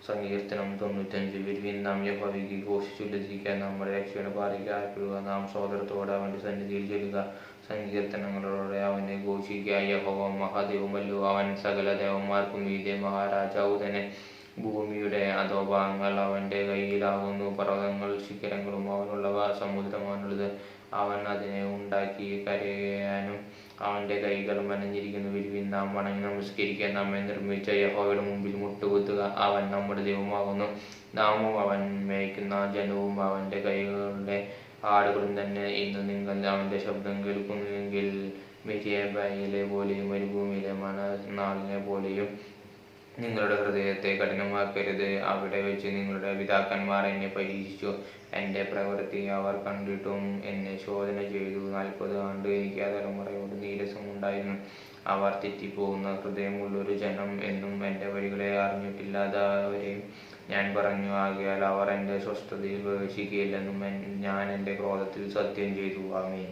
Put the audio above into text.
സങ്കീർത്തനം 95. വരുവിൻ, നാം യഹോവയ്ക്ക് ഘോഷിച്ചുല്ലസിക്കാൻ, നമ്മുടെ രക്ഷയുടെ പാതയ്ക്ക് ആർപ്പിടുക. നാം സോദരത്തോടെ അവന്റെ സന്നിധിയിൽ ചൊല്ലുക, സങ്കീർത്തനങ്ങളോടെ അവനെ ഘോഷിക്കുക. യഹോവ മഹാദൈവമല്ലോ, അവൻ സകല ദേവന്മാർക്കും മീതെ മഹാരാജാവു തന്നെ. ഭൂമിയുടെ അധോഭാഗങ്ങൾ അവന്റെ കയ്യിലാകുന്നു, പർവ്വതങ്ങൾ ശിഖരങ്ങളും അവനുള്ളവ, സമുദ്രം അവനുള്ളത്. അവൻ അതിനെ ഉണ്ടാക്കി, കരയാനും അവന്റെ കൈകൾ മെനഞ്ഞിരിക്കുന്നു. വരുവിൻ, നാം വണങ്ങി നമസ്കരിക്കാൻ, നമ്മെ നിർമ്മിച്ച യഹോവയുടെ മുമ്പിൽ മുട്ടുകുത്തുക. അവൻ നമ്മുടെ ദൈവമാകുന്നു, നാമും അവൻ മേയ്ക്കുന്ന ജനവും അവന്റെ കൈകളുടെ ആടുകളും തന്നെ. ഇന്ന് നിങ്ങൾ അവന്റെ ശബ്ദം കേൾക്കുന്നുവെങ്കിൽ മെരിബയിലെ പോലെയും മരുഭൂമിയിലെ മണനാളിനെ പോലെയും നിങ്ങളുടെ ഹൃദയത്തെ കഠിനമാക്കരുത്. അവിടെ വെച്ച് നിങ്ങളുടെ പിതാക്കന്മാർ എന്നെ പരീക്ഷിച്ചു, എൻ്റെ പ്രവൃത്തി അവർ കണ്ടിട്ടും എന്നെ ശോധന ചെയ്തു. 40 ആണ്ട് എനിക്ക് ആ തലമുറയോട് നീരസമുണ്ടായിരുന്നു. അവർ തെറ്റിപ്പോകുന്ന ഹൃദയമുള്ളൊരു ജനം, എന്നും എൻ്റെ വഴികളെ അറിഞ്ഞിട്ടില്ലാത്തവരെ ഞാൻ പറഞ്ഞു. ആകയാൽ അവർ എൻ്റെ സ്വസ്ഥതയിൽ പ്രവേശിക്കുകയില്ലെന്നും ഞാൻ എൻ്റെ ക്രോധത്തിൽ സത്യം ചെയ്തു. ആമേൻ.